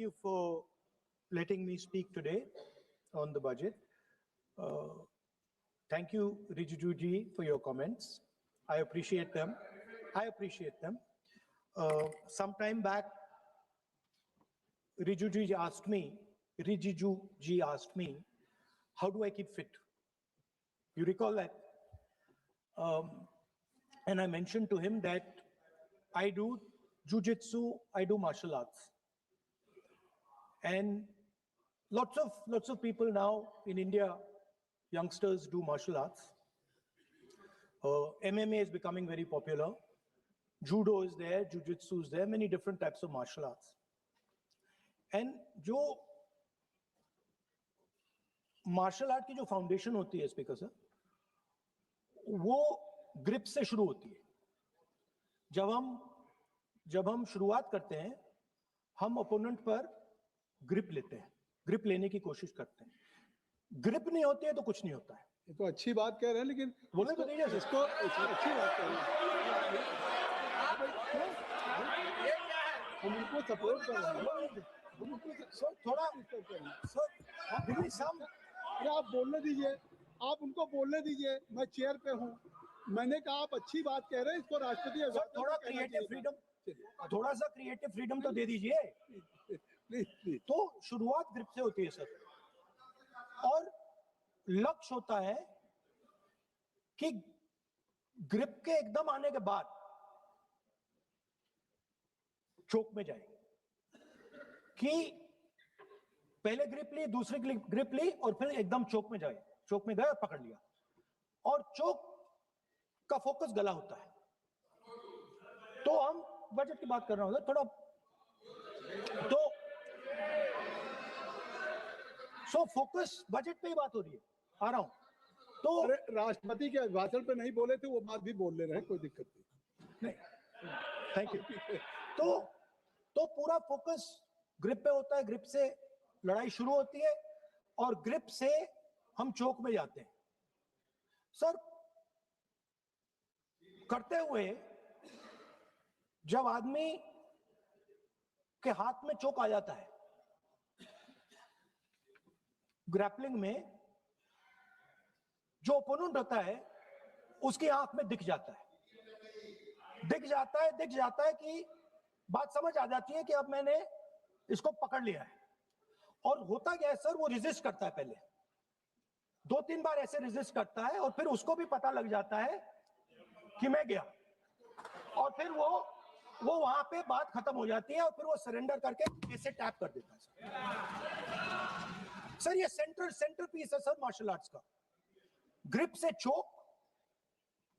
you for letting me speak today on the budget. Thank you, Rijiju ji, for your comments. I appreciate them. Some time back, Rijiju ji asked me, how do I keep fit? You recall that? And I mentioned to him that I do jujitsu, I do martial arts. And lots of people now in India, youngsters do martial arts. MMA is becoming very popular. Judo is there, jujitsu is there, many different types of martial arts. And जो martial art की जो foundation होती है speaker sir, वो grip से शुरू होती है. जब हम शुरुआत करते हैं, हम opponent पर grip लेते हैं, grip लेने की कोशिश करते हैं. ग्रिप नहीं होती है तो कुछ नहीं होता है. ये तो अच्छी बात कह रहे हैं, लेकिन बोले तो दीजिए इसको अच्छी बात कह रहे हैं. हम उनको सपोर्ट कर रहे हैं. थोड़ा अरे आप बोलने दीजिए, आप उनको बोलने दीजिए. मैं चेयर पे हूँ, मैंने कहा आप अच्छी बात कह रहे हैं, इसको राष्ट्रपति थोड़ा क्रिएटिव फ्रीडम, थोड़ा सा क्रिएटिव फ्रीडम तो दे दीजिए. तो शुरुआत ग्रिप से होती है सर, और लक्ष्य होता है कि ग्रिप के एकदम आने के बाद चोक में जाए, कि पहले ग्रिप ली, दूसरी ग्रिप ली और फिर एकदम चोक में जाए. चोक में गए और पकड़ लिया, और चोक का फोकस गला होता है. तो हम बजट की बात कर रहे हैं थोड़ा, तो सो फोकस बजट पे ही बात हो रही है. आ रहा हूं. तो अरे राष्ट्रपति के भाषण पे नहीं बोले थे, वो बात भी बोल ले रहे हैं, कोई दिक्कत नहीं. Thank you. तो पूरा फोकस ग्रिप पे होता है. ग्रिप से लड़ाई शुरू होती है और ग्रिप से हम चौक में जाते हैं. सर, करते हुए जब आदमी के हाथ में चोक आ जाता है, ग्रैपलिंग में जो ओपोनेंट होता है उसकी आंख में दिख जाता है कि बात समझ आ जाती है कि अब मैंने इसको पकड़ लिया है. और होता क्या है सर, वो रेजिस्ट करता है. पहले 2-3 बार ऐसे रेजिस्ट करता है और फिर उसको भी पता लग जाता है कि मैं गया, और फिर वो वहां पे बात खत्म हो जाती है और फिर वो सरेंडर करके ऐसे टैप कर देता है. सर ये सेंटर पीस है सर मार्शल आर्ट्स का. ग्रिप से चोक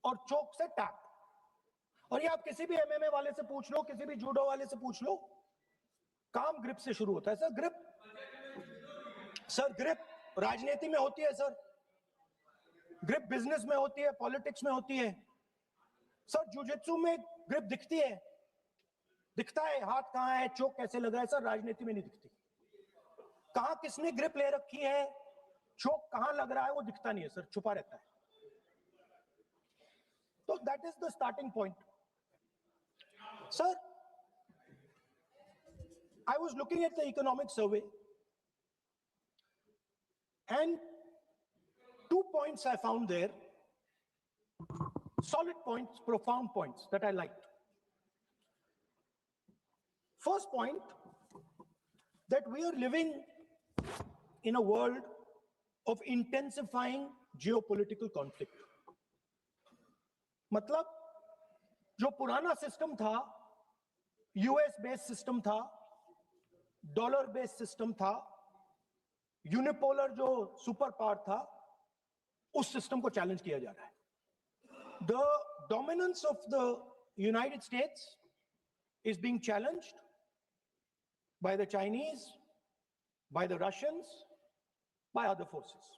और चोक से टैप. और ये आप किसी भी एमएमए वाले से पूछ लो, किसी भी जूडो वाले से पूछ लो, काम ग्रिप से शुरू होता है. सर ग्रिप राजनीति में होती है सर, ग्रिप बिजनेस में होती है, पॉलिटिक्स में होती है. सर जुजित्सु में ग्रिप दिखता है हाथ कहां है, चोक कैसे लगा है. सर राजनीति में नहीं दिखती. कहां किसने ग्रिप ले रखी है, चोक कहां लग रहा है, वो दिखता नहीं है सर, छुपा रहता है. तो that is the starting point. Sir, I was looking at the economic survey, and 2 points I found there, solid points, profound points that I liked. First point, that we are living in a world of intensifying geopolitical conflict. मतलब जो पुराना system था, US based system था, dollar based system था, unipolar जो super power था, उस system को चैलेंज किया जा रहा है. The dominance of the United states is being challenged by the Chinese, by the Russians, by other forces.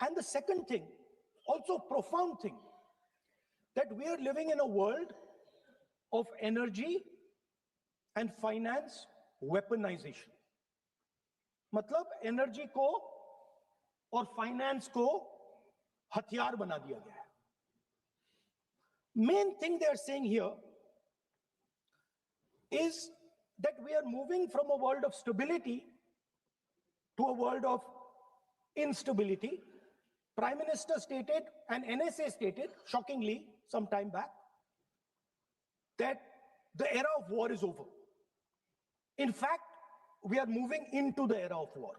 And the second thing, also profound thing, that we are living in a world of energy and finance weaponization. मतलब energy को और finance को हथियार बना दिया गया है. Main thing they are saying here is that we are moving from a world of stability to a world of instability. Prime Minister stated and NSA stated, shockingly, some time back, that the era of war is over. In fact, we are moving into the era of war.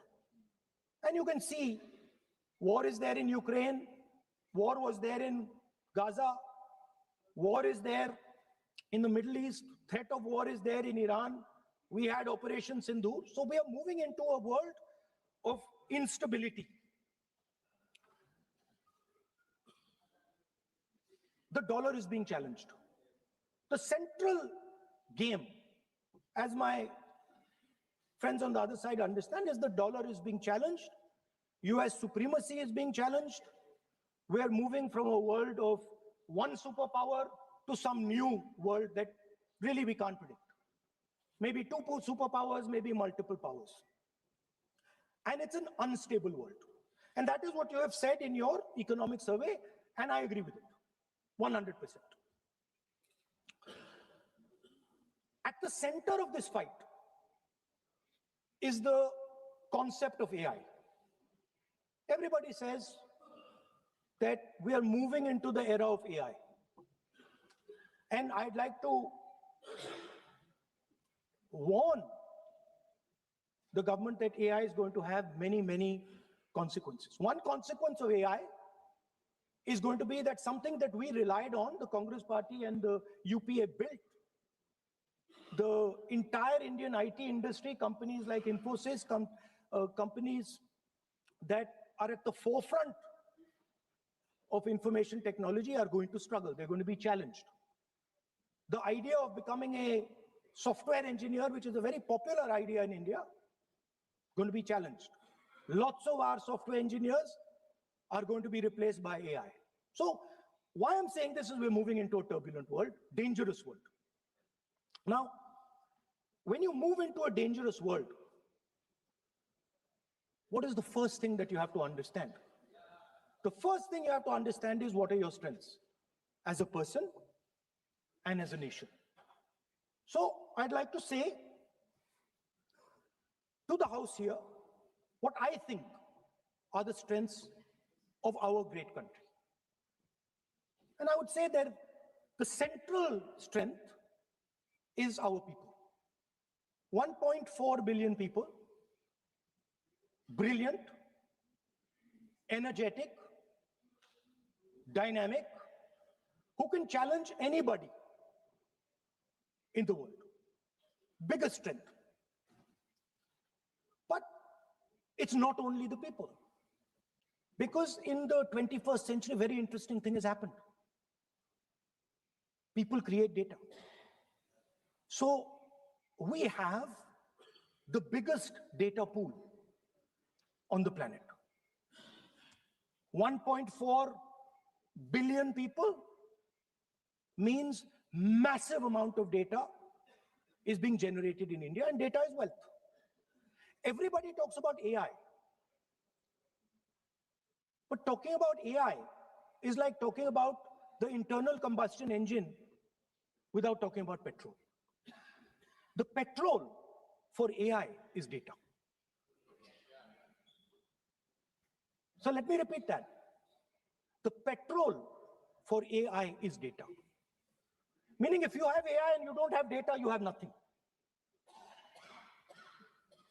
And you can see war is there in Ukraine, war was there in Gaza, war is there in the Middle East, threat of war is there in Iran. We had Operation Sindoor. So we are moving into a world of instability. The dollar is being challenged. The central game, as my friends on the other side understand, is the dollar is being challenged. US supremacy is being challenged. We are moving from a world of one superpower to some new world that really we can't predict. Maybe two superpowers, maybe multiple powers. And it's an unstable world. And that is what you have said in your economic survey, and I agree with it, 100%. At the center of this fight is the concept of AI. Everybody says that we are moving into the era of AI. And I'd like to warn the government that AI is going to have many, many consequences. One consequence of AI is going to be that something that we relied on, the Congress Party and the UPA built, the entire Indian IT industry, companies like Infosys, companies that are at the forefront of information technology are going to struggle. They're going to be challenged. The idea of becoming a software engineer, which is a very popular idea in India, going to be challenged. Lots of our software engineers are going to be replaced by AI. So why I'm saying this is we're moving into a turbulent world, dangerous world. Now, when you move into a dangerous world, what is the first thing that you have to understand? The first thing you have to understand is what are your strengths as a person and as a nation. So I'd like to say to the House here what I think are the strengths of our great country. And I would say that the central strength is our people. 1.4 billion people, brilliant, energetic, dynamic, who can challenge anybody in the world. Biggest strength. But it's not only the people. Because in the 21st century, a very interesting thing has happened. People create data. So we have the biggest data pool on the planet. 1.4 billion people means massive amount of data is being generated in India, and data is wealth. Everybody talks about AI. But talking about AI is like talking about the internal combustion engine without talking about petrol. The petrol for AI is data. So let me repeat that. The petrol for AI is data. Meaning if you have AI and you don't have data, you have nothing.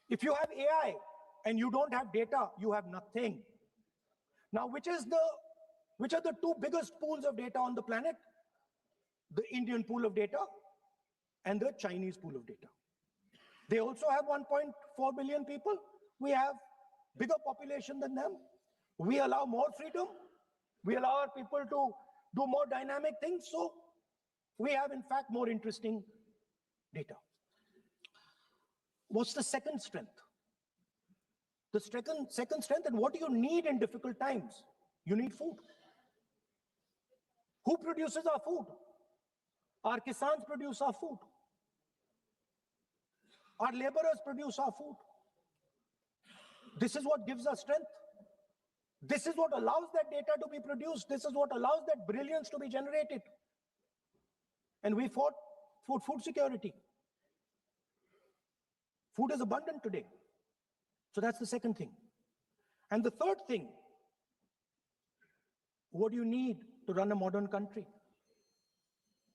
If you have AI and you don't have data, you have nothing. Now, which are the two biggest pools of data on the planet? The Indian pool of data and the Chinese pool of data. They also have 1.4 billion people. We have bigger population than them. We allow more freedom. We allow our people to do more dynamic things. So we have, in fact, more interesting data. What's the second strength? The second strength, and what do you need in difficult times? You need food. Who produces our food? Our kisans produce our food. Our laborers produce our food. This is what gives us strength. This is what allows that data to be produced. This is what allows that brilliance to be generated. And we fought for food security. Food is abundant today. So that's the second thing. And the third thing, what do you need to run a modern country?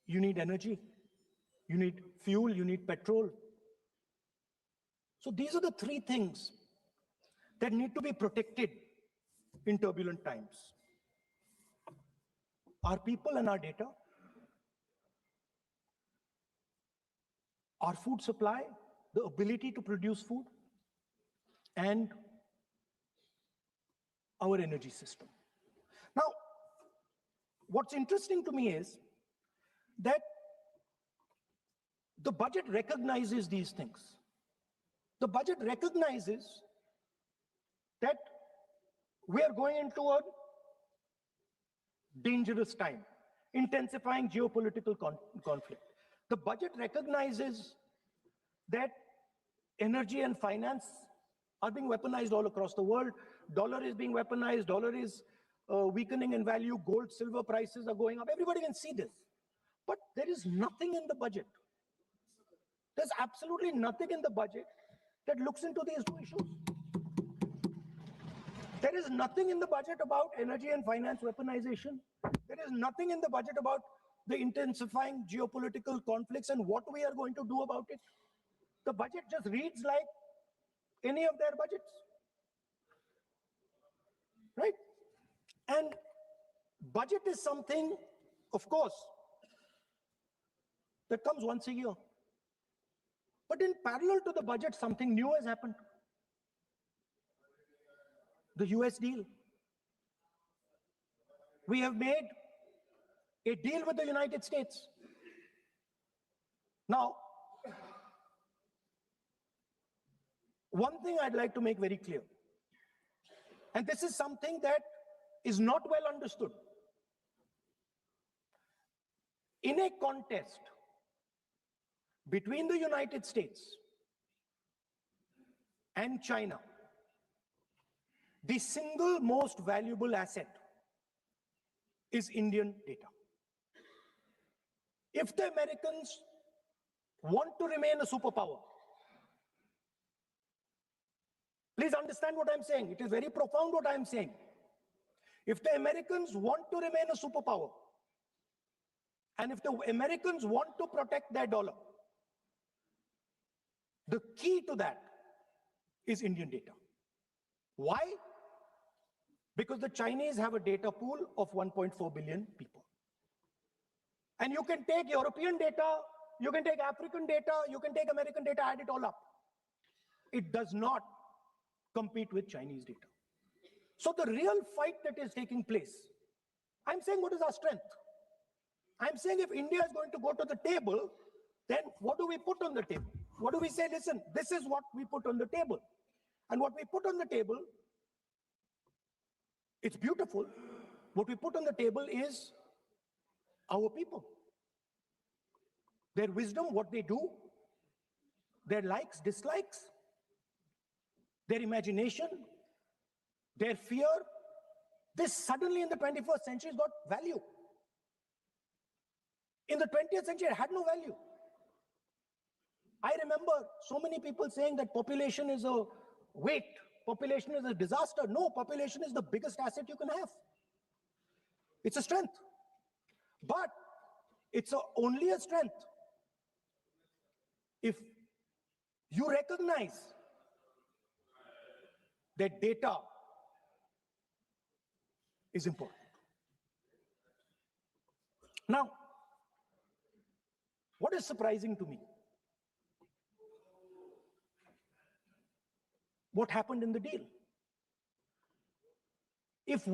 You need energy, you need fuel, you need petrol. So these are the three things that need to be protected in turbulent times. Our people and our data, our food supply, the ability to produce food, and our energy system. Now, what's interesting to me is that the budget recognizes these things. The budget recognizes that we are going into a dangerous time, intensifying geopolitical conflict. The budget recognizes that energy and finance are being weaponized all across the world. Dollar is being weaponized, dollar is weakening in value, gold, silver prices are going up. Everybody can see this. But there is nothing in the budget. There's absolutely nothing in the budget that looks into these two issues. There is nothing in the budget about energy and finance weaponization. There is nothing in the budget about the intensifying geopolitical conflicts and what we are going to do about it. The budget just reads like any of their budgets, right? And budget is something, of course, that comes once a year. But in parallel to the budget, something new has happened. The US deal. We have made a deal with the United States. Now, one thing I'd like to make very clear, and this is something that is not well understood. In a contest between the United States and China, the single most valuable asset is Indian data. If the Americans want to remain a superpower, please understand what I'm saying. It is very profound what I'm saying. If the Americans want to remain a superpower, and if the Americans want to protect their dollar, the key to that is Indian data. Why? Because the Chinese have a data pool of 1.4 billion people. And you can take European data, you can take African data, you can take American data, add it all up. It does not compete with Chinese data. So the real fight that is taking place, I'm saying what is our strength? I'm saying if India is going to go to the table, then what do we put on the table? What do we say? Listen, this is what we put on the table. And what we put on the table, it's beautiful. What we put on the table is our people. Their wisdom, what they do, their likes, dislikes, their imagination, their fear. This suddenly in the 21st century has got value. In the 20th century, it had no value. I remember so many people saying that population is a weight, population is a disaster. No, population is the biggest asset you can have. It's a strength. But it's only a strength if you recognize that data is important. Now, what is surprising to me? What happened in the deal? If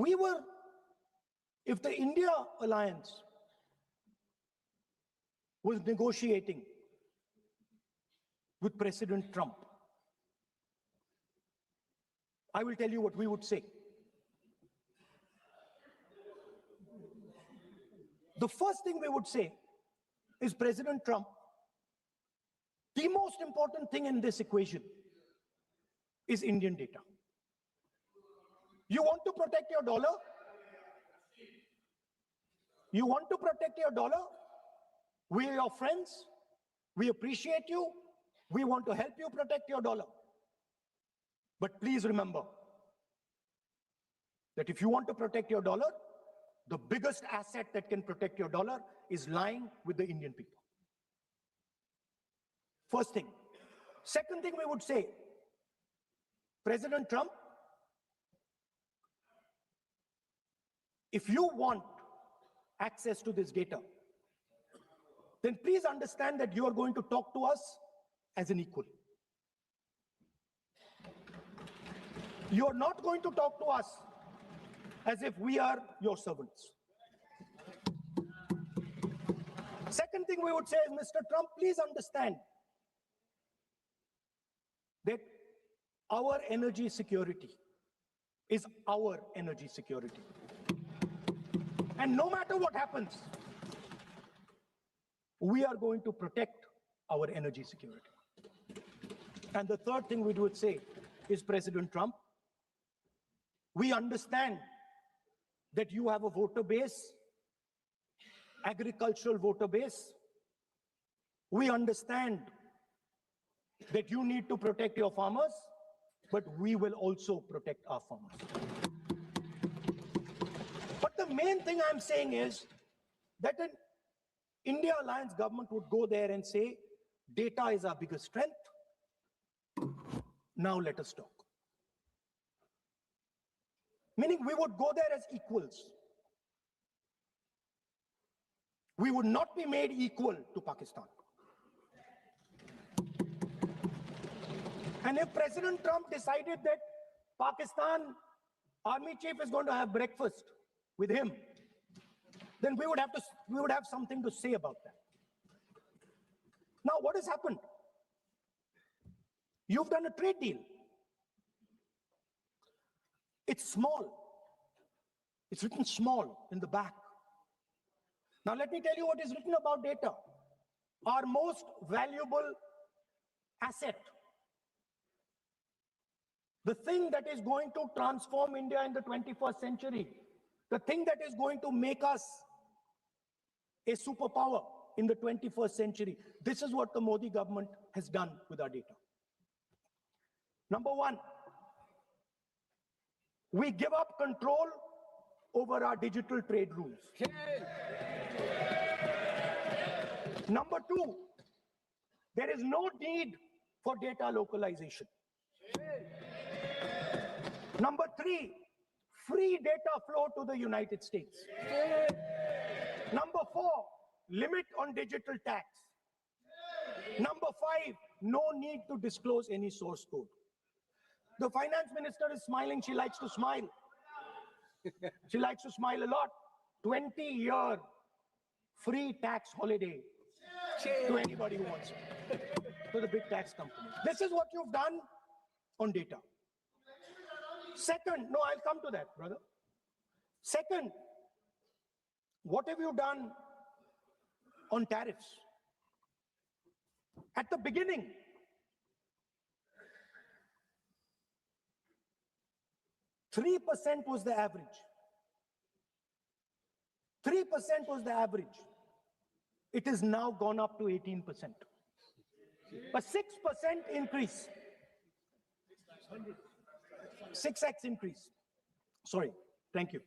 the India alliance was negotiating with President Trump, I will tell you what we would say. The first thing we would say is, President Trump, the most important thing in this equation is Indian data. You want to protect your dollar? You want to protect your dollar? We are your friends. We appreciate you. We want to help you protect your dollar. But please remember that if you want to protect your dollar, the biggest asset that can protect your dollar is lying with the Indian people. First thing. Second thing we would say, President Trump, if you want access to this data, then please understand that you are going to talk to us as an equal. You are not going to talk to us as if we are your servants. Second thing we would say is, Mr. Trump, please understand that our energy security is our energy security. And no matter what happens, we are going to protect our energy security. And the third thing we would say is, President Trump, we understand that you have a voter base, agricultural voter base. We understand that you need to protect your farmers, but we will also protect our farmers. But the main thing I'm saying is that an India Alliance government would go there and say, data is our biggest strength. Now let us talk. Meaning we would go there as equals. We would not be made equal to Pakistan. And if President Trump decided that Pakistan army chief is going to have breakfast with him, then we would have something to say about that. Now, what has happened? You've done a trade deal. It's small. It's written small in the back. Now, let me tell you what is written about data. Our most valuable asset. The thing that is going to transform India in the 21st century. The thing that is going to make us a superpower in the 21st century. This is what the Modi government has done with our data. Number one, we give up control over our digital trade rules. Number two, there is no need for data localization. Number three, free data flow to the United States. Number four, limit on digital tax. Number five, no need to disclose any source code. The finance minister is smiling. She likes to smile. She likes to smile a lot. 20-year free tax holiday to anybody who wants it, to the big tax companies. This is what you've done on data. Second, no, I'll come to that, brother. Second, what have you done on tariffs? At the beginning, $3% was the average. 3% was the average. It has now gone up to 18%. A 6% increase. 6x increase. Sorry, thank you.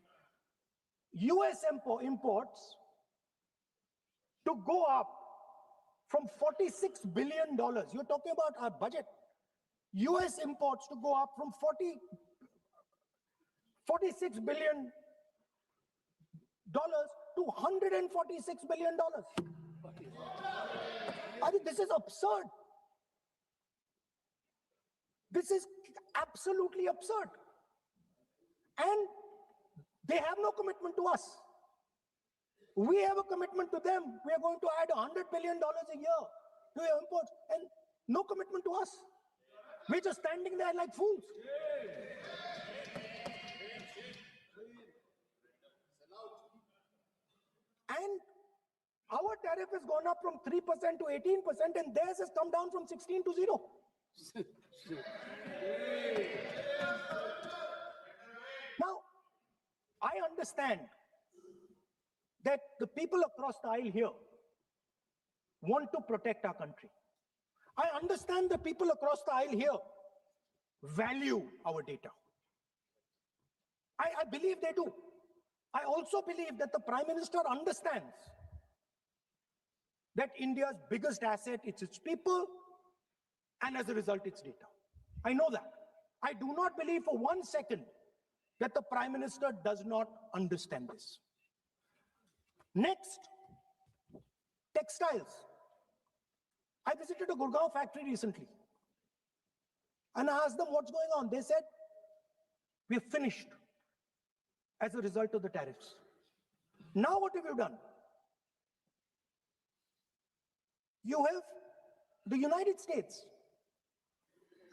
US imports to go up from $46 billion. You're talking about our budget. US imports to go up from $46 billion to $146 billion. I mean, this is absurd. This is absolutely absurd. And they have no commitment to us. We have a commitment to them. We are going to add $100 billion a year to your imports, and no commitment to us. We're just standing there like fools. And our tariff has gone up from 3% to 18%, and theirs has come down from 16 to 0. Now, I understand that the people across the aisle here want to protect our country. I understand the people across the aisle here value our data. I believe they do. I also believe that the Prime Minister understands that India's biggest asset is its people, and as a result, its data. I know that. I do not believe for 1 second that the Prime Minister does not understand this. Next, textiles. I visited a Gurgaon factory recently, and I asked them what's going on. They said, we're finished as a result of the tariffs. Now what have you done? The United States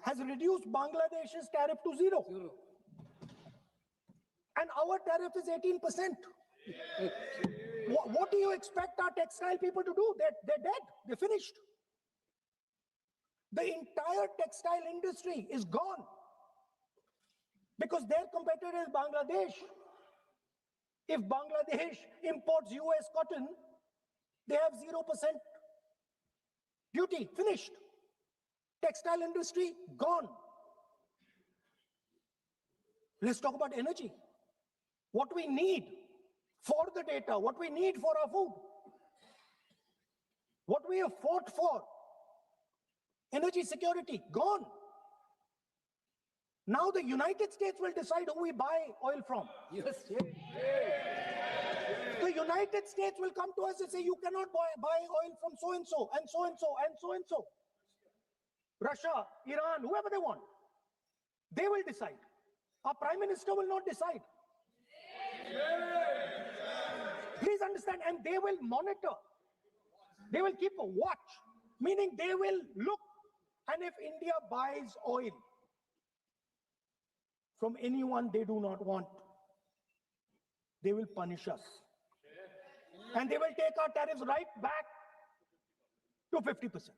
has reduced Bangladesh's tariff to 0. And our tariff is 18%. What do you expect our textile people to do? They're dead. They're finished. The entire textile industry is gone because their competitor is Bangladesh. If Bangladesh imports US cotton, they have 0% duty, finished. Textile industry, gone. Let's talk about energy. What we need for the data, what we need for our food, what we have fought for, energy security, gone. Now the United States will decide who we buy oil from. Yes. The United States will come to us and say, you cannot buy oil from so-and-so, and so-and-so, and so-and-so. Russia, Iran, whoever they want. They will decide. Our Prime Minister will not decide. Please understand, and they will monitor. They will keep a watch, meaning they will look, and if India buys oil from anyone they do not want, they will punish us. And they will take our tariffs right back to 50%.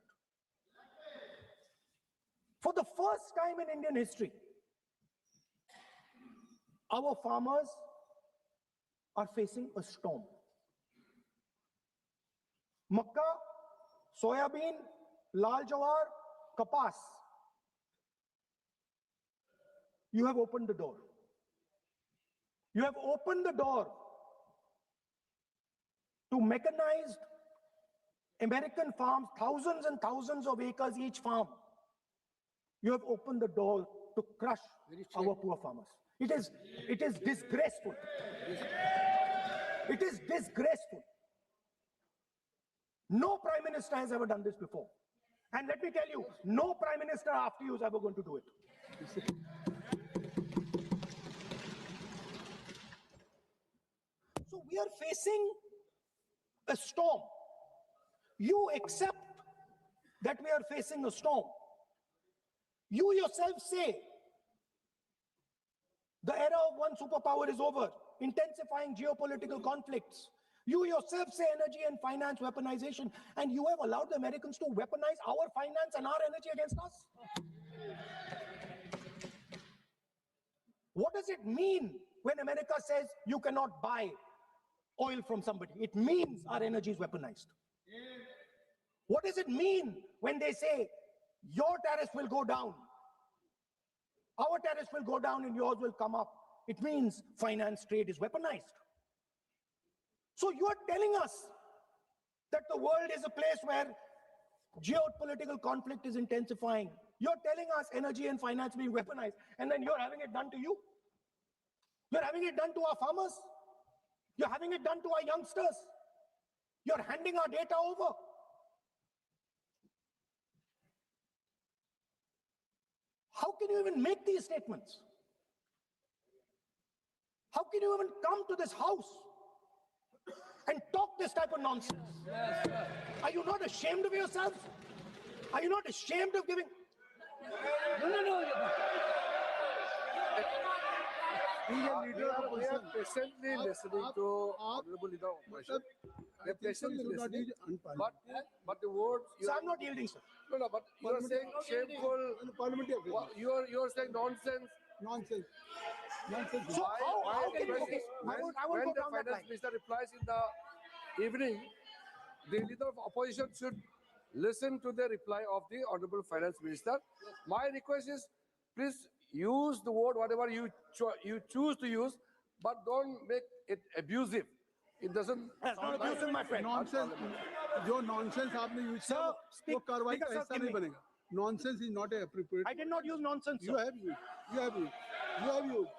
For the first time in Indian history, our farmers are facing a storm. Makka, soybean, lal jawar, kapas. You have opened the door. You have opened the door to mechanized American farms, thousands and thousands of acres each farm. You have opened the door to crush our poor farmers. It is disgraceful. It is disgraceful. No Prime Minister has ever done this before. And let me tell you, no Prime Minister after you is ever going to do it. So we are facing a storm. You accept that we are facing a storm. You yourself say the era of one superpower is over, intensifying geopolitical conflicts. You yourself say energy and finance weaponization, and you have allowed the Americans to weaponize our finance and our energy against us. What does it mean when America says you cannot buy oil from somebody? It means our energy is weaponized. What does it mean when they say your tariffs will go down, our tariffs will go down and yours will come up? It means finance trade is weaponized. So you are telling us that the world is a place where geopolitical conflict is intensifying. You're telling us energy and finance being weaponized, and then you're having it done to you. You're having it done to our farmers. You're having it done to our youngsters. You're handing our data over. How can you even make these statements? How can you even come to this house and talk this type of nonsense? Yes. Are you not ashamed of yourself? Are you not ashamed of giving? No. Being a leader of opposition, patiently listening to honorable leader of opposition. They are patiently listening, but the words So I'm not yielding, sir. no, but you are saying shameful. Parliamentary. You are saying nonsense. Nonsense. So how can you, okay, I won't When go the down that line. finance minister replies in the evening, the leader of opposition should listen to the reply of the Honorable Finance Minister. My request is, please use the word whatever you choose to use, but don't make it abusive. It doesn't. That's not abusive, my friend. Nonsense जो nonsense आपने use Sir, किया वो speak- कार्रवाई speaker, का sir, हिस्सा give नहीं me. बनेगा. Nonsense is not appropriate. I did not use nonsense, You sir. have used. You have used.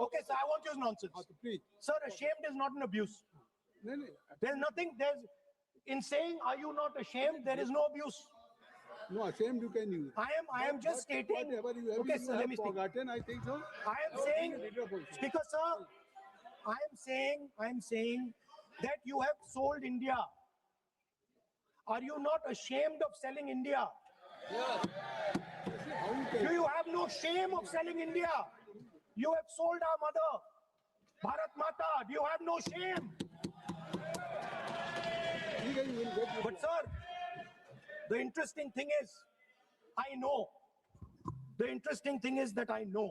Okay, sir, I won't use nonsense. Please. Sir, ashamed is not an abuse. नहीं. There's nothing, in saying, are you not ashamed? There is no abuse. No, ashamed you can use. I am just stating. Whatever you have, Okay, you sir, have let me speak. forgotten, I think so. I am saying, Speaker, sir, I am saying that you have sold India. Are you not ashamed of selling India? Do you have no shame of selling India? You have sold our mother, Bharat Mata. Do you have no shame? But sir, the interesting thing is, the interesting thing is that I know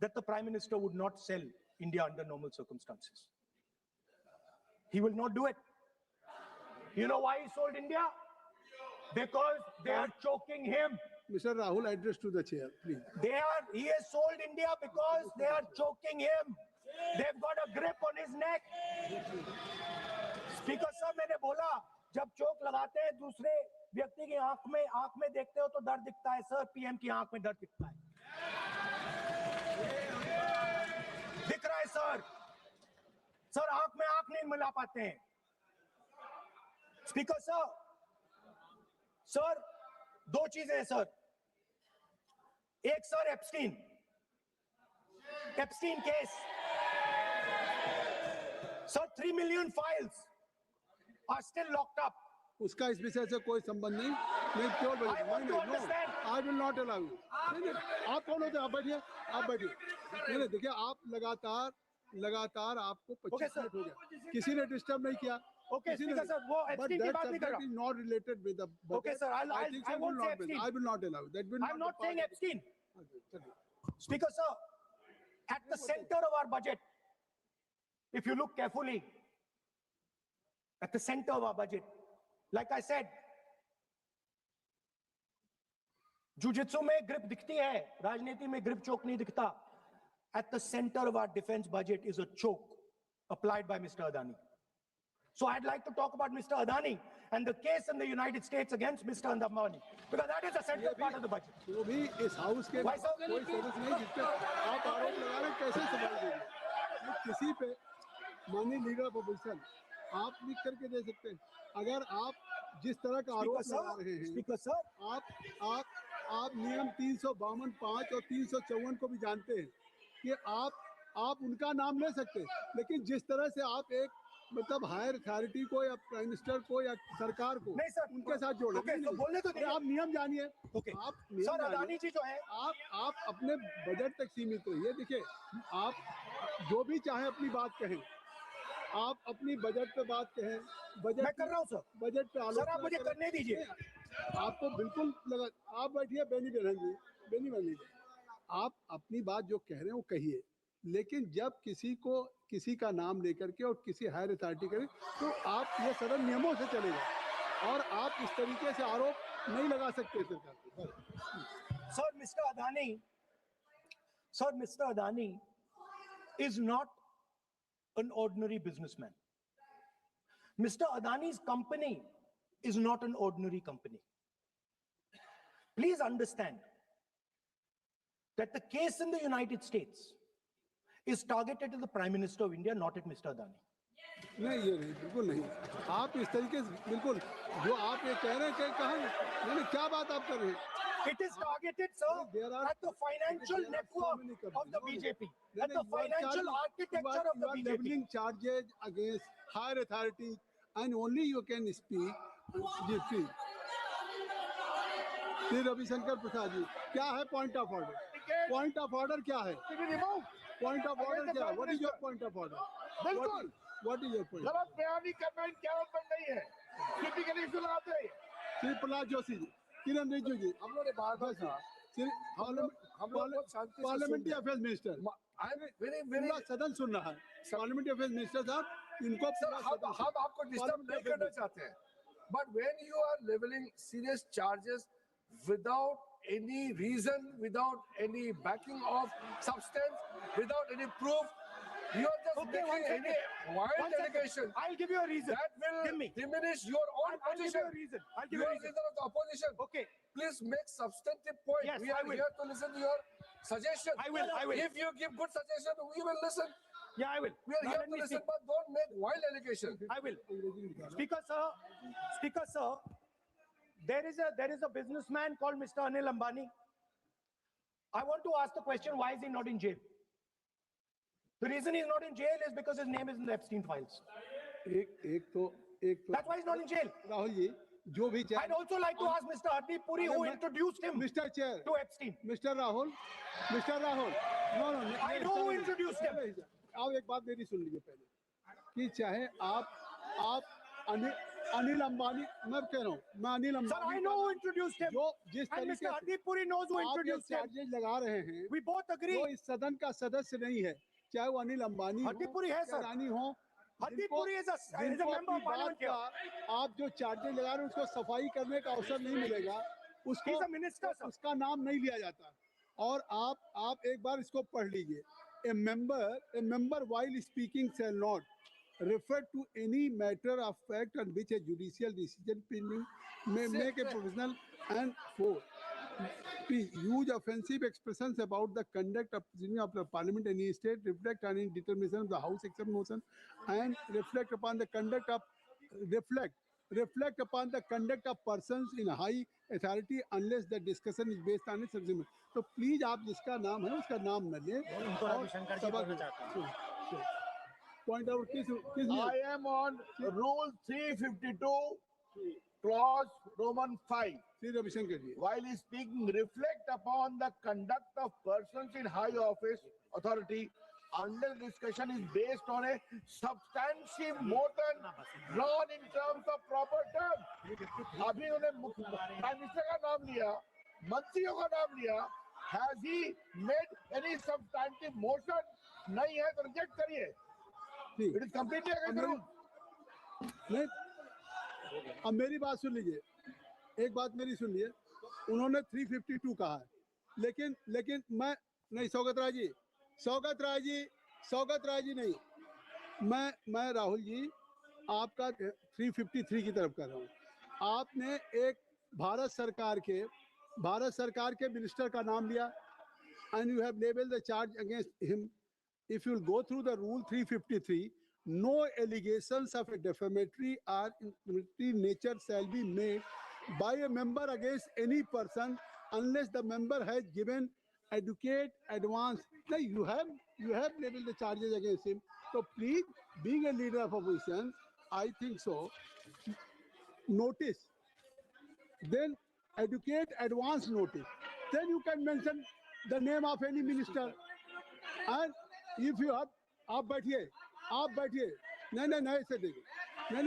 that the Prime Minister would not sell India under normal circumstances. He will not do it. You know why he sold India? Because they are choking him. Mr. Rahul, address to the chair, please. He has sold India because they are choking him. They've got a grip on his neck. Speaker sir, मैंने बोला जब चोक लगाते हैं दूसरे व्यक्ति की आंख में देखते हो तो डर दिखता है सर. पीएम की आंख में डर दिखता है. दिख रहा है सर आंख में आंख नहीं मिला पाते हैं. स्पीकर सर दो चीजें हैं सर. एक sir Epstein case. Sir 3 million files are still locked up. उसका इस विषय से कोई संबंध नहीं. मैं क्यों बोल रहा हूं? I will not allow you. नहीं, आप कौन होते हैं? आप बैठिए. नहीं, देखिए आप लगातार आपको 25 मिनट हो गया. किसी ने डिस्टर्ब नहीं किया. Okay, Speaker sir, वो एप्स्टीन की बात नहीं कर रहा. is not related with the budget. Okay, sir, I won't say Epstein. I will not allow. That will I'm not saying Epstein. Epstein. Speaker sir, at the center of our budget, if you look carefully, at the center of our budget, like I said, jujitsu में grip दिखती है, राजनीति में grip choke नहीं दिखता. At the center of our defense budget is a choke applied by Mr. Adani. So I'd like to talk about Mr. Adani and the case in the United States against Mr. Adani, because that is a central part of the budget. वो भी इस house के Why, sir? कोई सदस्य नहीं जिस पे आप आरोप लगा रहे हैं, कैसे संभाल देंगे? वो किसी पे माननीय लीडर ऑफ अपोजिशन आप लिख करके दे सकते हैं. अगर आप जिस तरह का आरोप लगा रहे हैं, Speaker sir, आप नियम 352(5) और 354 को भी जानते हैं कि आप उनका नाम ले सकते हैं, लेकिन जिस तरह से आप एक मतलब हायर अथॉरिटी को या प्राइम मिनिस्टर को या सरकार को नहीं सर, उनके साथ जोड़े. okay, तो बोलने तो आप नियम जानिए. Okay. आप नियम सर जानिए. अदानी जी जो है, आप अपने बजट तक सीमित रहिए. देखिए आप जो भी चाहे अपनी बात कहें, आप अपनी बजट पे बात कहें. बजट मैं कर रहा हूँ सर. बजट पे सर आप मुझे करने दीजिए. आपको बिल्कुल लगा. आप बैठिए बेनी बहन जी, आप अपनी बात जो कह रहे हैं वो कहिए, लेकिन जब किसी का नाम लेकर के और किसी हायर अथॉरिटी करें तो आप ये सरल नियमों से चलेगा और आप इस तरीके से आरोप नहीं लगा सकते सरकार पर. Sir, Mr. Adani is not an ordinary businessman. Mr. Adani's company is not an ordinary company. Please understand that the case in the United States is targeted at the Prime Minister of India, not at Mr. Adani. नहीं, ये नहीं, बिल्कुल नहीं. आप इस तरीके से बिल्कुल जो आप ये कह रहे हैं कि कहाँ नहीं, क्या बात आप कर रहे हैं? It is targeted, sir, at the financial network of the BJP, at the financial architecture of the You are BJP. leveling charges against higher authority and only you can speak. जी प्लीज. श्री रविशंकर प्रसाद जी, क्या है point of order? Point of order क्या है? Point of order क्या है? What is your point of order? बिल्कुल. What is your point? गलत बयानी करना इनके ऊपर नहीं है. टिपिकली सुनाते हैं. श्री प्रहलाद जोशी जी, किरण रिजिजू जी, हम लोग ने बार-बार कहा, हम लोग शांति से parliamentary affairs minister, I am very पूरा सदन सुन रहा है. पार्लियामेंट्री अफेयर्स मिनिस्टर साहब, इनको सर हम आपको डिस्टर्ब नहीं करना चाहते हैं. But when you are leveling serious charges without any reason, without any backing of substance, without any proof, you are just Okay, one making any second. wild One second. allegation I'll give you a reason. that will Give me. diminish your own I'll give position. you a reason. I'll give You you a are reason. leader of the opposition. Okay. Please make substantive point. Yes, We I are will. here to listen to your suggestion. I will. If you give good suggestion, we will listen. Yeah, I will. We are Now here let to me listen, speak. but don't make wild allegation. I will. Speaker, sir, there is a businessman called Mr. Anil Ambani. I want to ask the question, why is he not in jail? The reason he's not in jail is because his name is in the Epstein files. That's why he's not in jail. Rahul ji जो भी I'd also like to ask Mr. Hardeep Puri, who introduced him Mr. Chair, to Epstein. Mr. Rahul, no, I know who introduced him. आप एक बात मेरी सुन लीजिए पहले कि चाहे आप अनिल अंबानी मैं कह रहा हूँ मैं Anil Sir, Ambani I know who introduced him. जो जिस And तरीके Mr. से Hardeep Puri knows who आप ये introduced him. चार्जेस लगा रहे हैं We both agree. वो इस सदन का सदस्य नहीं है चाहे वो अनिल अंबानी Hardeep Puri है, sir. रानी हो Hardeep Puri is a member of parliament here. आप जो चार्जेस लगा रहे हैं उसको सफाई करने का अवसर नहीं मिलेगा उसको He's a minister, sir. उसका नाम नहीं लिया जाता और आप एक बार इसको पढ़ लीजिए a member while speaking shall not refer to any matter of fact on which a judicial decision pending may make a provisional and for use offensive expressions about the conduct of the parliament in any state reflect on any determination of the house except motion and reflect upon the conduct of persons in high authority unless the discussion is based on its agreement. तो please आप जिसका नाम है उसका नाम न लें point out किस I am on Rule 352, Clause Roman 5. Shri Ravishankar ji While he speaking, reflect upon the conduct of persons in high office authority unless discussion is based on a substantive motion drawn in terms of proper terms. अभी उन्होंने prime minister का नाम लिया, मंत्रियों का नाम लिया. Has he made any substantive motion? नहीं है तो रिजेक्ट करिए. ठीक It is completely against the rule. नहीं अब मेरी बात सुन लीजिए एक बात मेरी सुन लीजिए उन्होंने 352 कहा है लेकिन मैं नहीं सौगत राय जी नहीं मैं राहुल जी आपका 353 की तरफ कर रहा हूँ आपने एक भारत सरकार के मिनिस्टर का नाम लिया and you have labeled the charge against him. If you will go through the rule 353, no allegations of a defamatory or incriminatory nature shall be made by a member against any person unless the member has given adequate advance. Now you have labeled the charges against him. So please, being a leader of opposition, I think so. Notice, then adequate advance notice. Then you can mention the name of any minister. And if you have, आप बैठिए नहीं ऐसे देखिए नहीं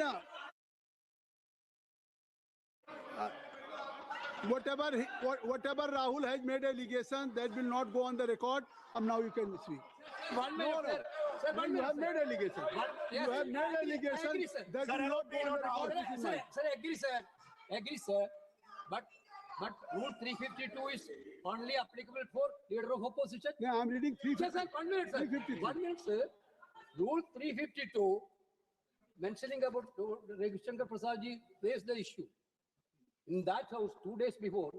whatever Rahul has made allegation that will not go on the record. Now you can speak. 1 minute, sir. Sir, 1 You minute, have sir. made allegation. Yes, You have made I agree, allegation sir. that Sir, will not go on the record. Sir, This is mine. Agree, sir. But Rule 352 is only applicable for leader of opposition. Yeah, I'm reading Sir, 1 minute, sir. 353. 1 minute, sir. Rule 352, mentioning about Ravi Shankar Prasad ji raised the issue. In that house, 2 days before,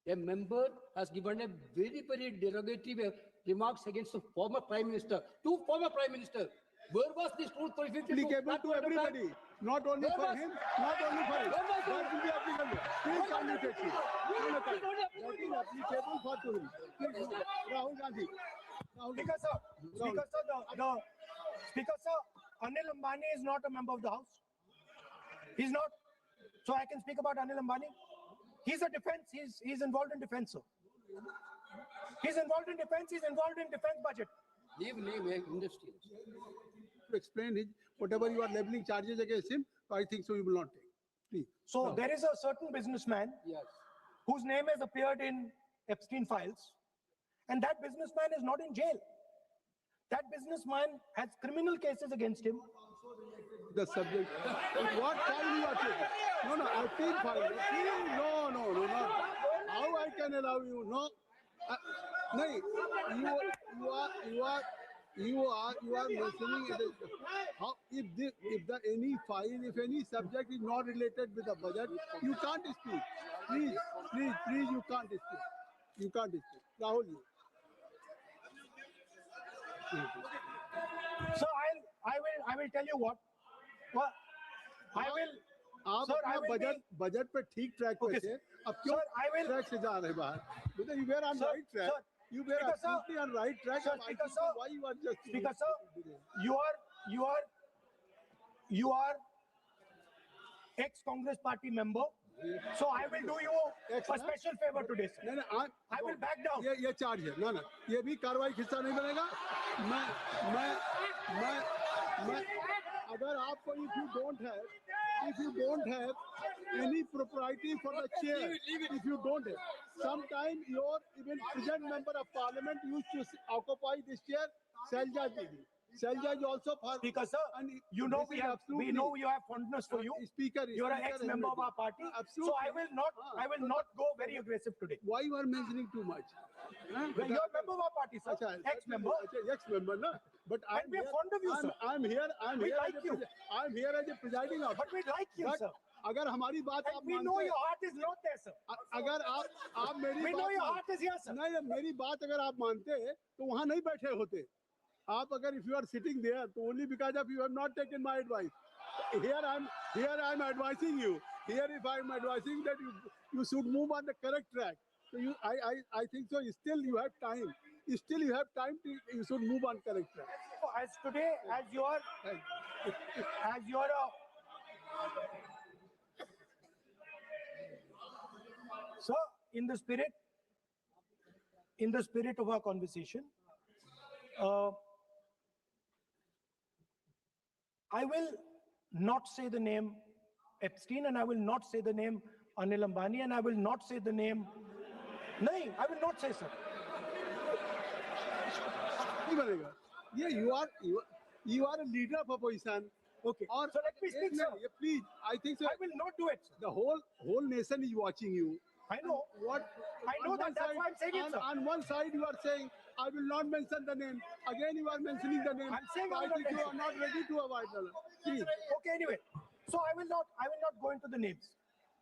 a member has given a very, very derogatory remarks against the former Prime Minister, two former Prime Ministers. Where was this Rule 352? Applicable That to point of time? everybody, not only Where for was- him, not only for him. Where was That it? will be applicable. Please Where was communicate it? it. Where was it? That is applicable for to him. Please, Rahul Gandhi. Speaker sir, Speaker sir, Anil Ambani is not a member of the House. He's not. So I can speak about Anil Ambani. He's a defense. He's involved in defense, sir. He's involved in defense. He's involved in defense budget. Leave industry. To explain his whatever you are leveling charges against him, I think so you will not take. Please. So there is a certain businessman Yes. whose name has appeared in Epstein files, and that businessman is not in jail. That businessman has criminal cases against him. the subject. What file you are taking? No, no, appeal file. Appeal? No, no, no, not. How I can allow you? No. No, you are mentioning it is, how if any subject is not related with the budget, you can't speak. Please, you can't speak. You can't speak. Rahul, you. So I will tell you what I will. आप Sir, I अपना will budget budget पे ठीक track पे Okay, थे sir. अब क्यों Sir, I will- track से जा रहे बाहर because you were on Sir, right track sir, you were Speaker, sir. absolutely on right track Sir, I Speaker, think sir. why you are just Speaker, sir, you are ex-Congress party member. So I will do you a special favor today, sir. नहीं I will back down. ये charge है ना ये भी कार्रवाई का हिस्सा नहीं बनेगा मैं अगर आपको if you don't have any propriety for the chair if you don't have sometime your even present member of parliament used to occupy this chair Selja is also for Speaker, sir, and you know this we is have absolutely- fondness for you. Speaker You're an Speaker has ex-member made of our it. party. So Absolutely. I will not go very aggressive today. Why you are mentioning too much You're a member of our party, sir. Ex-member. Ex-member, no. But And we are fond of you, sir. I'm here. We like you. I'm here as a presiding officer. But we like you, But sir. अगर हमारी बात And आप we know your heart is not there, sir. अगर आप मेरी We बात know your heart is here, sir. नहीं मेरी बात अगर आप मानते तो वहाँ नहीं बैठे होते आप अगर if you are sitting there तो only because of you have not taken my advice here I'm advising you here if I'm advising that you should move on the correct track so I think so still you have time to you should move on correct track As today, as your sir, in the spirit of our conversation, I will not say the name Epstein, and I will not say the name Anil Ambani, and I will not say the name. No, I will not say, sir. नहीं बनेगा ये you are a leader of opposition Okay. और So let me speak, sir. please I think so I will not do it, sir. the whole nation is watching you I know. what I know on that. one That's side- why I'm saying it, sir. on one side you are saying I will not mention the name again you are mentioning the name I'm saying so I I will not think you are mention. not ready to avoid the please Okay, anyway. So I will not go into the names.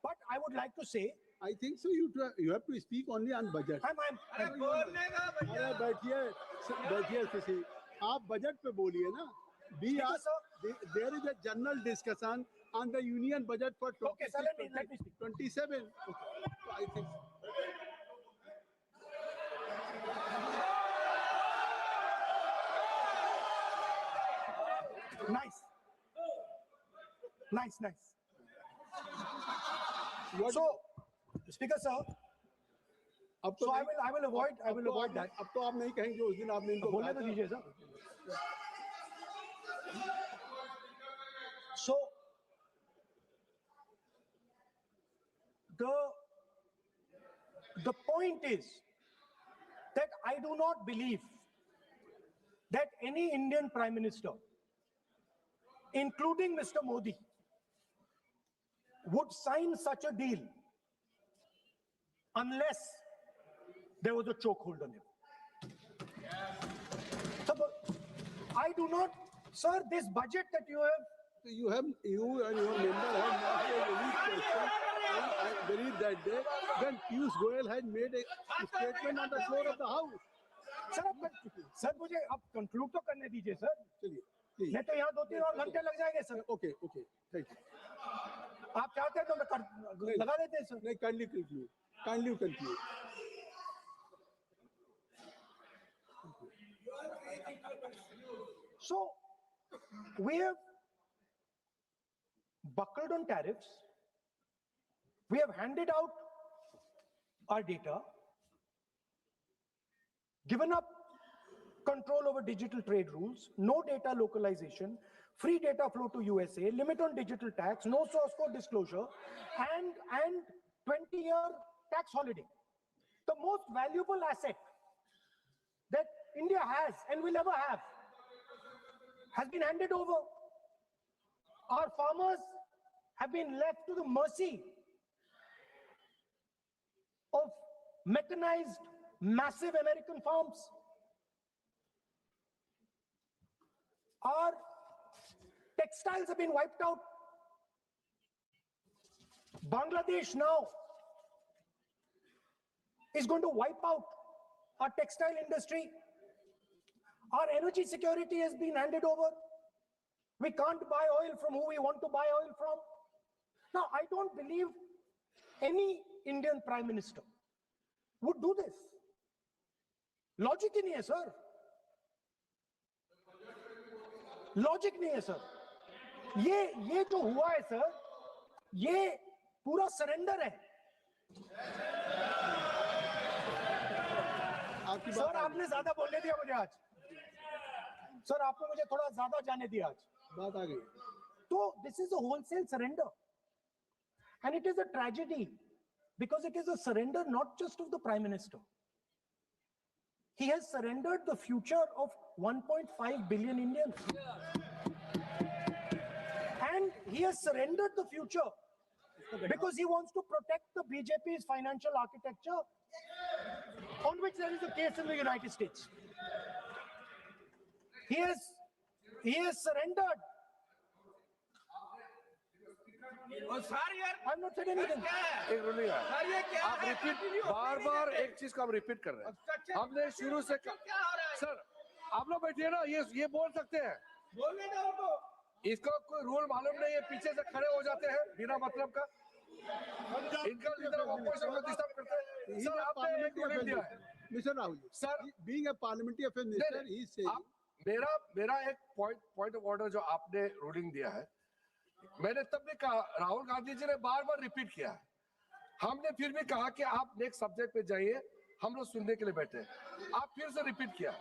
But I would like to say, I think so you have to speak only on budget I'm अरे बैठिए किसी आप budget पे बोलिए ना Speaker, sir. there is a general discussion on the union budget for Okay, sir, let me speak. 27 so I think Nice. what So, Speaker, sir, अब तो so I नहीं- will avoid that. अब तो आप नहीं कहेंगे उस दिन आपने इनको बोलने कहा तो था। दीजिए, sir. So, the point is that I do not believe that any Indian Prime Minister, including Mr. Modi, would sign such a deal unless there was a chokehold on him. So, I do not, sir, this budget that you have, So you and your member have not made any question and I believe that day when Piyush Goyal had made a statement on the floor of the house. Sir मुझे अब conclude तो करने दीजिए sir चलिए please. नहीं तो यहाँ 2-3 और घंटे लग जाएंगे सर Okay, thank you. आप चाहते हैं तो लगा देते हैं सर नहीं, kindly conclude. So we have buckled on tariffs. We have handed out our data, given up control over digital trade rules, no data localization, free data flow to USA, limit on digital tax, no source code disclosure, and 20-year tax holiday. The most valuable asset that India has and will ever have has been handed over Our farmers have been left to the mercy of mechanized, massive American farms. Our textiles have been wiped out. Bangladesh now is going to wipe out our textile industry. Our energy security has been handed over. We can't buy oil from who we want to buy oil from. Now, I don't believe any Indian Prime Minister would do this. Logic ही नहीं है, sir. Logic नहीं है, sir. ये जो हुआ है, sir, ये पूरा surrender है. सर आपने ज्यादा बोलने दिया मुझे आज. सर आपने मुझे थोड़ा ज्यादा जाने दिया आज. बात आ गई. So this is a wholesale surrender, and it is a tragedy because it is a surrender not just of the Prime Minister. He has surrendered the future of 1.5 billion Indians, and he has surrendered the future because he wants to protect the BJP's financial architecture, on which there is a case in the United States. He has surrendered. I'm not saying anything. एक रुलिए आप repeat बार एक चीज को आप repeat कर रहे हैं. हमने शुरू से सर आप लोग बैठिए ना, ये बोल सकते हैं. इसका कोई रूल मालूम नहीं है, पीछे से खड़े हो जाते हैं बिना मतलब का. इनका लीडर ऑफ अपोजिशन को डिस्टर्ब करते हैं. सर आपने एक रूलिंग दिया है. Mr. Rahul, Sir, being a parliamentary affairs minister, he is saying. मेरा एक पॉइंट ऑफ ऑर्डर जो आपने रूलिंग दिया है, मैंने तब भी कहा, राहुल गांधी जी ने बार बार रिपीट किया है. हमने फिर भी कहा कि आप नेक्स्ट सब्जेक्ट पे जाइए, हम लोग सुनने के लिए बैठे. आप फिर से रिपीट किया.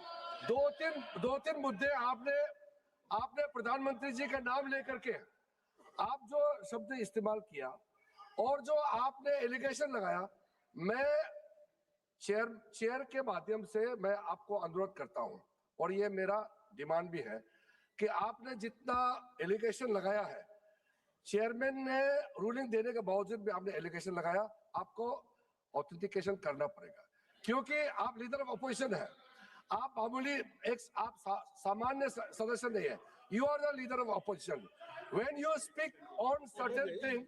दो तीन मुद्दे आपने प्रधानमंत्री जी का नाम लेकर के आप जो शब्द इस्तेमाल किया और जो आपने एलिगेशन लगाया, मैं चेयर के माध्यम से मैं आपको अनुरोध करता हूं और ये मेरा डिमांड भी है कि आपने जितना एलिगेशन लगाया है, चेयरमैन ने रूलिंग देने के बावजूद भी आपने एलिगेशन लगाया, आपको ऑथेंटिकेशन करना पड़ेगा क्योंकि आप लीडर ऑफ अपोजिशन है. आप मामूली आप सामान्य सदस्य नहीं है. You are the leader of opposition. When you speak on certain thing,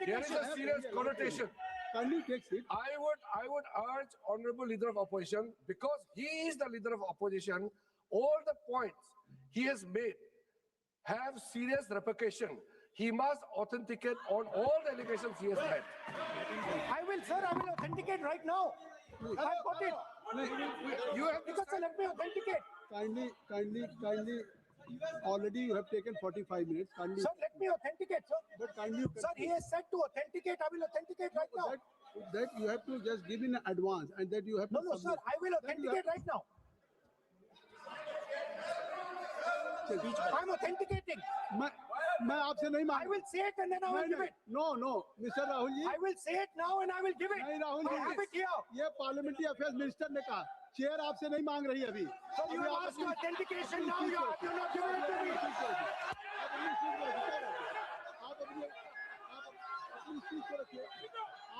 there is a serious connotation. I would urge honorable leader of opposition, because he is the leader of opposition, all the points he has made have serious repercussion. He must authenticate on all the allegations he has made. I will authenticate right now. I've got it. You have Because sir, let me authenticate. Kindly. Already you have taken 45 minutes. Kindly. Sir, let me authenticate, sir. But kindly. Sir, he has said to authenticate. I will authenticate right now. That you have to just give in advance, and that you have to. No, sir. I will authenticate right now. I'm authenticating. मैं आपसे नहीं मांग. I will say it and then I will give it. No, Mr. Rahul ji. I will say it now and I will give it. नहीं Rahul ji. I have it here. ये parliamentary affairs minister ने कहा, chair आपसे नहीं मांग रही अभी. So you ask for authentication now. You have not given it to me. आप अपनी चीज को रखिए.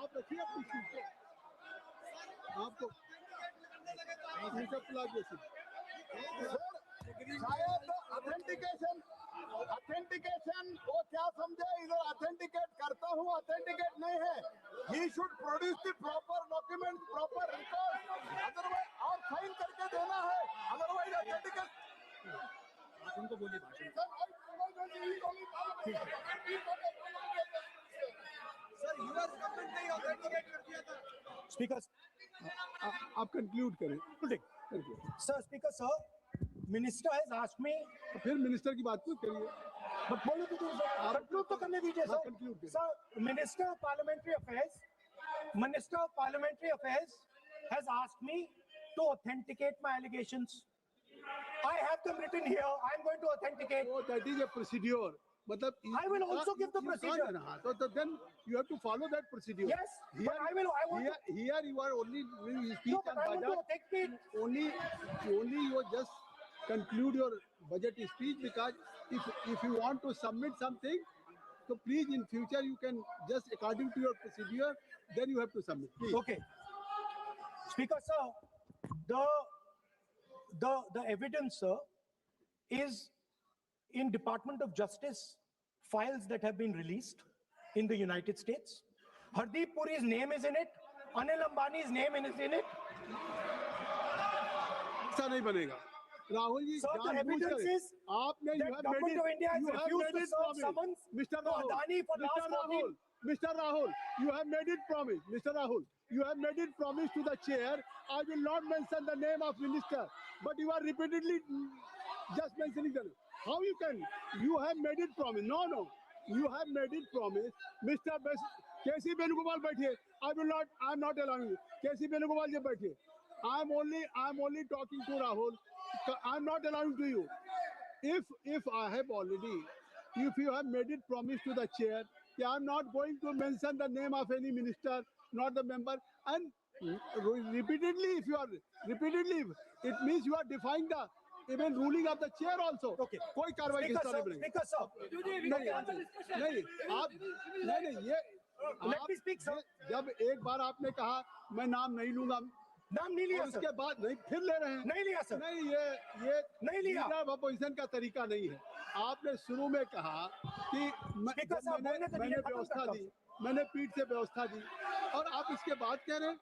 आप रखिए अपनी चीज को. आपको शायद ऑथेंटिकेशन वो क्या समझे, इधर ऑथेंटिकेट करता हूँ, ऑथेंटिकेट नहीं है. He should produce the proper document, proper record, otherwise और साइन करके देना है, अदरवाइज ऑथेंटिकेट. उनको बोलिए भाषण. सर यूआर गवर्नमेंट ने ऑथेंटिकेट कर दिया था. Speaker. आप कंक्लूड करें. Sir, Speaker, sir. Minister has asked me. फिर मिनिस्टर की बात तो करिए. But बोलो तो सर, conclude तो करने दीजिए sir. Sir, Minister of Parliamentary Affairs has asked me to authenticate my allegations. I have them written here. I am going to authenticate. Oh, that is a procedure. मतलब I will also give the procedure. So then you have to follow that procedure. Yes, Here, but I want to. Here you are only speech No, but and I want to budget. authenticate. Only you just conclude your budget speech, because if you want to submit something, so please in future you can just according to your procedure, then you have to submit. Please. Okay. Speaker, sir, the evidence, sir, is in Department of Justice files that have been released in the United States. Hardeep Puri's name is in it. Anil Ambani's name is in it. ऐसा नहीं बनेगा Rahul ji Sir, the जानबूझकर evidence is आपने that government of India has refused to serve summons Mr. to Adani for last 14. Mr. Rahul, you have made it promise. Mr. Rahul, you have made it promise to the chair. I will not mention the name of minister, but you are repeatedly just mentioning the name. How you can? You have made it promise. No. You have made it promise. Mr. K.C. Venugopal बैठिए. I am not allowing you. K.C. Venugopal जी बैठिए. I am only talking to Rahul. I am not allowing to you. If I have already, if you have made it promise to the chair, I am not going to mention the name of any minister, not the member, and repeatedly, it means you are defying the even ruling of the chair also. Okay. कोई कार्रवाई किस तरह नहीं Speaker, sir. नहीं ये Let me speak, sir. जब एक बार आपने कहा मैं नाम नहीं लूंगा, नाम नहीं लिया, उसके sir. बाद नहीं फिर ले रहे हैं नहीं लिया, sir. नहीं ये नहीं लिया. लीडर ऑफ अपोजिशन का तरीका नहीं है। आपने शुरू में कहा कि Speaker साहब, बोलने तो मैंने दिए, खत्म व्यवस्था करता दी, मैंने पीठ से व्यवस्था दी, और आप इसके बाद कह रहे हैं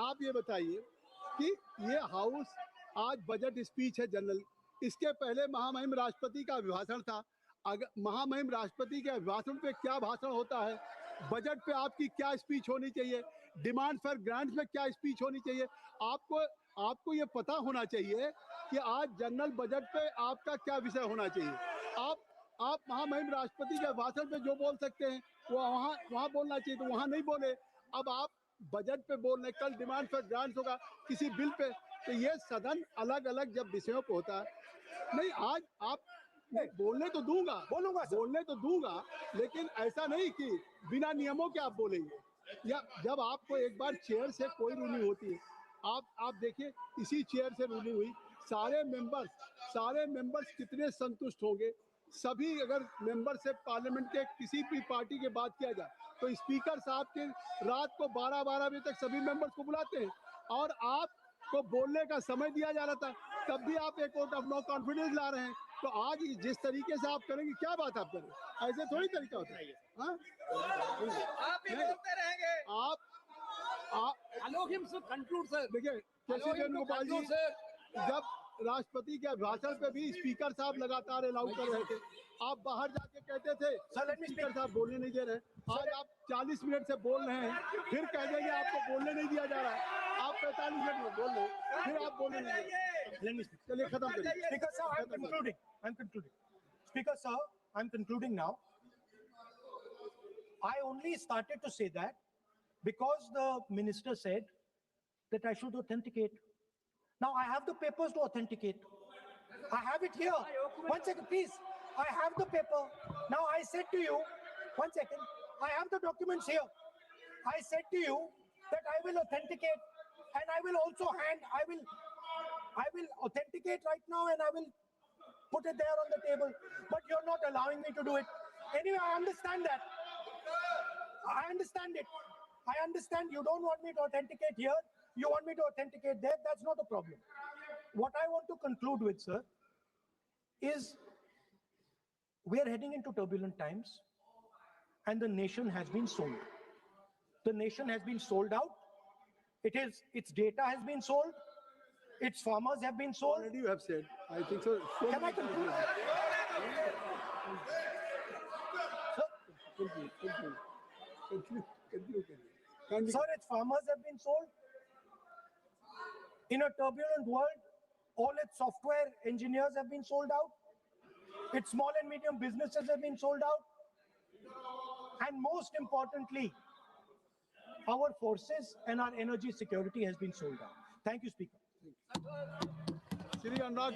आप ये बताइए कि ये हाउस आज बजट स्पीच है जनरल, इसके पहले महामहिम राष्ट्रपति का अभिभाषण था। अगर महामहिम राष्ट्रपति के अभिभाषण पे क्या भाषण होता है, बजट पे आपकी क्या स्पीच होनी चाहिए, डिमांड फॉर ग्रांट्स में क्या स्पीच होनी चाहिए, आपको ये पता होना चाहिए कि आज जनरल बजट पे आपका क्या विषय होना चाहिए। आप महामहिम राष्ट्रपति के भाषण पे जो बोल सकते हैं वो वहाँ बोलना चाहिए, तो वहाँ नहीं बोले। अब आप बजट पे बोल रहे, कल डिमांड फॉर ग्रांट्स होगा किसी बिल पे, तो ये सदन अलग अलग जब विषयों को होता है, नहीं आज आप बोलने तो दूंगा, लेकिन ऐसा नहीं कि बिना नियमों के आप बोलेंगे। या जब आपको एक बार चेयर से कोई रूलिंग होती है, आप देखिए इसी चेयर से रूलिंग हुई, सारे मेंबर्स कितने संतुष्ट होंगे। सभी अगर मेंबर से पार्लियामेंट के किसी भी पार्टी के बात किया जाए तो स्पीकर साहब के रात को 12 बजे तक सभी मेंबर्स को बुलाते हैं, और आपको बोलने का समय दिया जा रहा था, तब भी आप एक वोट ऑफ नो कॉन्फिडेंस ला रहे हैं। तो आज जिस तरीके से आप करेंगे, क्या बात आप करें, ऐसे थोड़ी तरीका होता है। हाँ आप ही बोलते रहेंगे। Allow him to conclude, sir. देखिए Allow him to Venugopal ji, conclude, sir. जब राष्ट्रपति के भाषण पे भी स्पीकर साहब लगातार अलाउ कर रहे थे, आप बाहर जाके कहते थे स्पीकर साहब बोलने नहीं दे रहे। आज आप 40 मिनट से बोल रहे हैं, फिर कह देंगे आपको बोलने नहीं दिया जा रहा है। आप 45 मिनट में बोल रहे हैं, फिर आप बोलने नहीं दे रहे। चलिए खत्म करिए। Speaker, sir, I'm concluding. Speaker, sir, I'm concluding now. I only started to say that because the minister said that I should authenticate. Now I have the papers to authenticate. I have it here. 1 second, please. I have the paper. Now I said to you, 1 second, I have the documents here. I said to you that I will authenticate, and I will also I will authenticate right now, and I will put it there on the table. But you're not allowing me to do it. Anyway, I understand that. I understand it. I understand you don't want me to authenticate here. You want me to authenticate there. That's not a problem. What I want to conclude with, sir, is we are heading into turbulent times, and the nation has been sold. The nation has been sold out. Its data has been sold. Its farmers have been sold. Already you have said, I think so. Can I conclude? Continue. Sir, its farmers have been sold. In a turbulent world, all its software engineers have been sold out. Its small and medium businesses have been sold out. And most importantly, our forces and our energy security has been sold out. Thank you, Speaker. Shri Anurag.